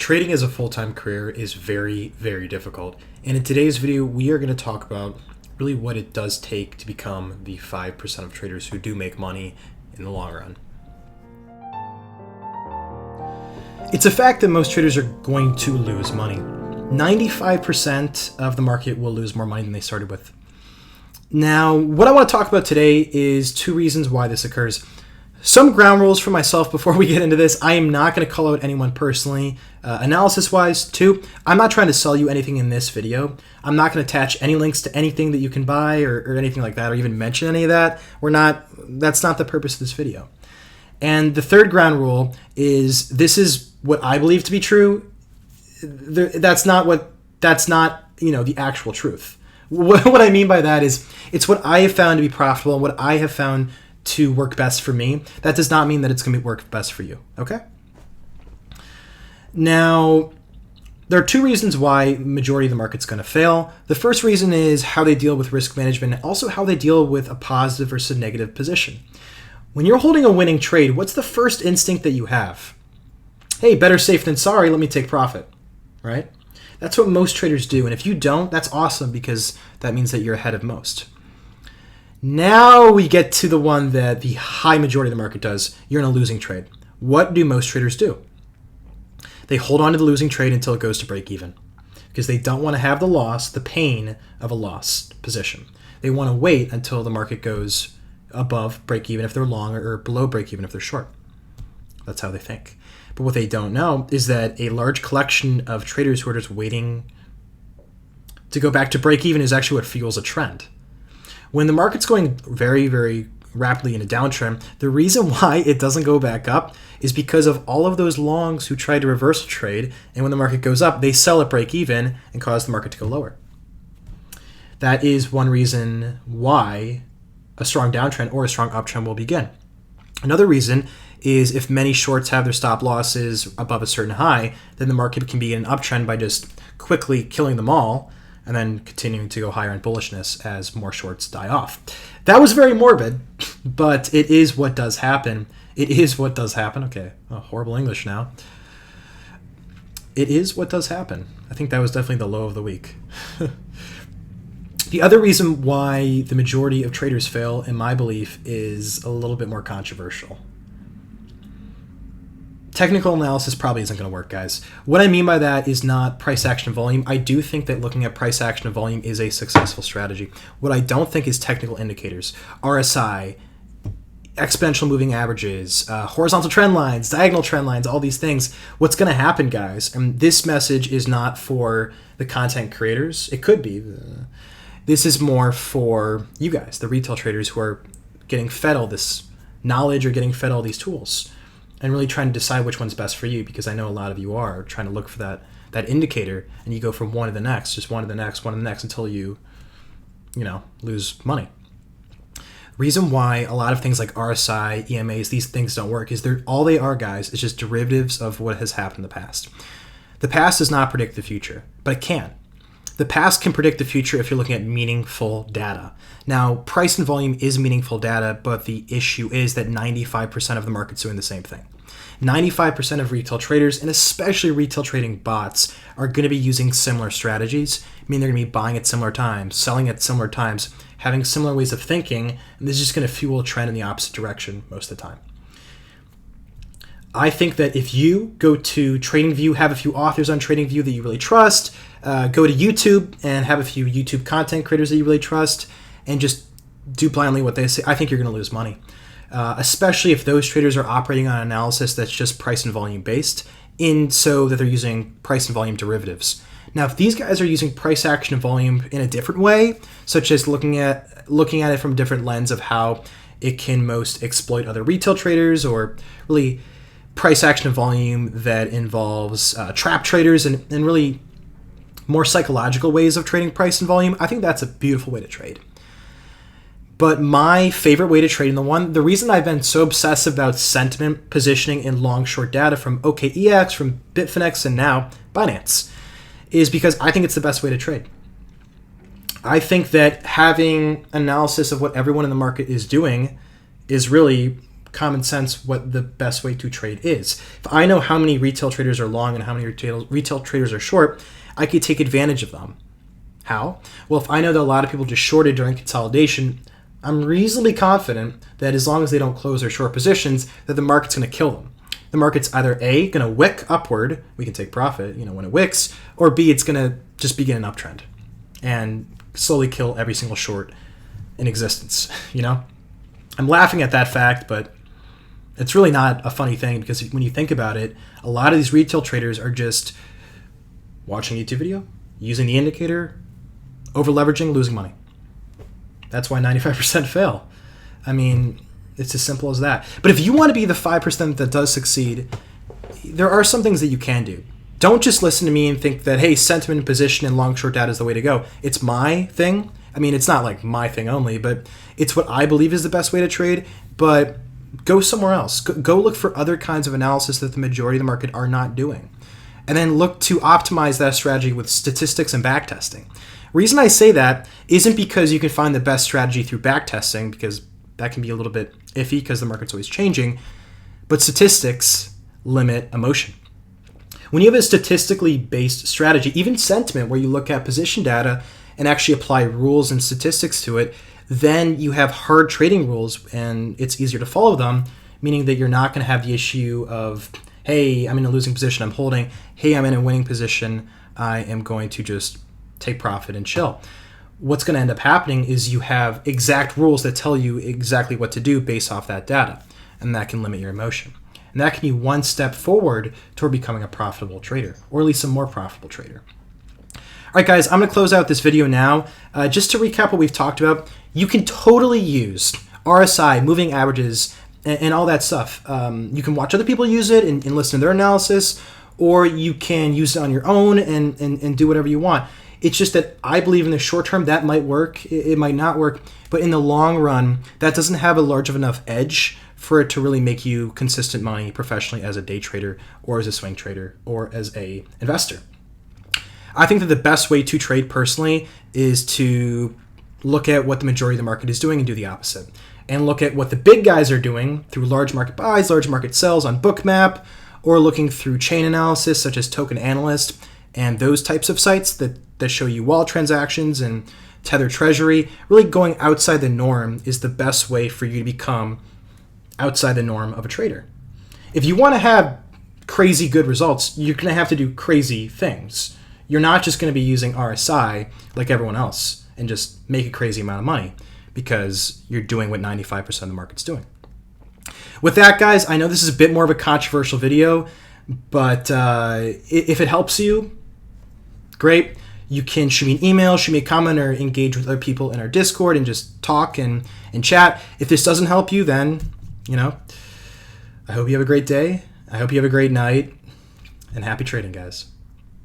Trading as a full-time career is very, very difficult. And in today's video, we are going to talk about really what it does take to become the 5% of traders who do make money in the long run. It's a fact that most traders are going to lose money. 95% of the market will lose more money than they started with. Now, what I want to talk about today is two reasons why this occurs. Some ground rules for myself before we get into this. I am not going to call out anyone personally. Analysis-wise, too, I'm not trying to sell you anything in this video. I'm not going to attach any links to anything that you can buy or anything like that, or even mention any of that. That's not the purpose of this video. And the third ground rule is this is what I believe to be true. That's not the actual truth. What I mean by that is it's what I have found to be profitable, what I have found to work best for me. That does not mean that it's going to work best for you, okay? Now, there are two reasons why the majority of the market's going to fail. The first reason is how they deal with risk management and also how they deal with a positive versus negative position. When you're holding a winning trade, what's the first instinct that you have? Hey, better safe than sorry, let me take profit, right? That's what most traders do, and if you don't, that's awesome because that means that you're ahead of most. Now we get to the one that the high majority of the market does. You're in a losing trade. What do most traders do? They hold on to the losing trade until it goes to break even because they don't want to have the loss, the pain of a lost position. They want to wait until the market goes above break even if they're long or below break even if they're short. That's how they think. But what they don't know is that a large collection of traders who are just waiting to go back to break even is actually what fuels a trend. When the market's going very, very rapidly in a downtrend, the reason why it doesn't go back up is because of all of those longs who tried to reversal trade, and when the market goes up, they sell at break even and cause the market to go lower. That is one reason why a strong downtrend or a strong uptrend will begin. Another reason is if many shorts have their stop losses above a certain high, then the market can be in an uptrend by just quickly killing them all and then continuing to go higher in bullishness as more shorts die off. That was very morbid, but it is what does happen. It is what does happen. Okay, horrible English now. It is what does happen. I think that was definitely the low of the week. The other reason why the majority of traders fail, in my belief, is a little bit more controversial. Technical analysis probably isn't going to work, guys. What I mean by that is not price action and volume. I do think that looking at price action and volume is a successful strategy. What I don't think is technical indicators, RSI, exponential moving averages, horizontal trend lines, diagonal trend lines, all these things. What's going to happen, guys, and this message is not for the content creators. It could be. This is more for you guys, the retail traders who are getting fed all this knowledge or getting fed all these tools and really trying to decide which one's best for you, because I know a lot of you are trying to look for that indicator, and you go from one to the next, just one to the next, one to the next until you lose money. Reason why a lot of things like RSI, EMAs, these things don't work is all they are, guys, is just derivatives of what has happened in the past. The past does not predict the future, but it can. The past can predict the future if you're looking at meaningful data. Now, price and volume is meaningful data, but the issue is that 95% of the market's doing the same thing. 95% of retail traders, and especially retail trading bots, are going to be using similar strategies. I mean, they're going to be buying at similar times, selling at similar times, having similar ways of thinking, and this is just going to fuel a trend in the opposite direction most of the time. I think that if you go to TradingView, have a few authors on TradingView that you really trust, go to YouTube and have a few YouTube content creators that you really trust, and just do blindly what they say, I think you're going to lose money. Especially if those traders are operating on analysis that's just price and volume based, so that they're using price and volume derivatives. Now, if these guys are using price action and volume in a different way, such as looking at it from a different lens of how it can most exploit other retail traders, or really price action and volume that involves trap traders and really more psychological ways of trading price and volume, I think that's a beautiful way to trade. But my favorite way to trade, and the reason I've been so obsessive about sentiment positioning in long short data from OKEX, from Bitfinex, and now Binance, is because I think it's the best way to trade. I think that having analysis of what everyone in the market is doing is really common sense what the best way to trade is. If I know how many retail traders are long and how many retail traders are short, I could take advantage of them. How? Well, if I know that a lot of people just shorted during consolidation, I'm reasonably confident that as long as they don't close their short positions, that the market's going to kill them. The market's either A, going to wick upward, we can take profit, when it wicks, or B, it's going to just begin an uptrend and slowly kill every single short in existence, I'm laughing at that fact, but it's really not a funny thing because when you think about it, a lot of these retail traders are just watching a YouTube video, using the indicator, over leveraging, losing money. That's why 95% fail. I mean, it's as simple as that. But if you want to be the 5% that does succeed, there are some things that you can do. Don't just listen to me and think that, hey, sentiment, position, and long short data is the way to go. It's my thing. I mean, it's not like my thing only, but it's what I believe is the best way to trade. But go somewhere else. Go look for other kinds of analysis that the majority of the market are not doing. And then look to optimize that strategy with statistics and backtesting. Reason I say that isn't because you can find the best strategy through backtesting, because that can be a little bit iffy because the market's always changing, but statistics limit emotion. When you have a statistically based strategy, even sentiment, where you look at position data and actually apply rules and statistics to it, then you have hard trading rules and it's easier to follow them, meaning that you're not going to have the issue of, hey, I'm in a losing position, I'm holding. Hey, I'm in a winning position, I am going to just take profit and chill. What's going to end up happening is you have exact rules that tell you exactly what to do based off that data, and that can limit your emotion. And that can be one step forward toward becoming a profitable trader, or at least a more profitable trader. All right, guys, I'm going to close out this video now. Just to recap what we've talked about, you can totally use RSI, moving averages, and all that stuff. You can watch other people use it and listen to their analysis, or you can use it on your own and do whatever you want. It's just that I believe in the short term that might work, it might not work, but in the long run, that doesn't have a large of enough edge for it to really make you consistent money professionally as a day trader or as a swing trader or as a investor. I think that the best way to trade personally is to look at what the majority of the market is doing and do the opposite. And look at what the big guys are doing through large market buys, large market sells on Bookmap, or looking through chain analysis such as Token Analyst and those types of sites that show you wall transactions and Tether Treasury. Really going outside the norm is the best way for you to become outside the norm of a trader. If you want to have crazy good results, you're going to have to do crazy things. You're not just going to be using RSI like everyone else and just make a crazy amount of money because you're doing what 95% of the market's doing. With that, guys, I know this is a bit more of a controversial video, but if it helps you, great. You can shoot me an email, shoot me a comment, or engage with other people in our Discord and just talk and chat. If this doesn't help you, then, I hope you have a great day. I hope you have a great night, and happy trading, guys.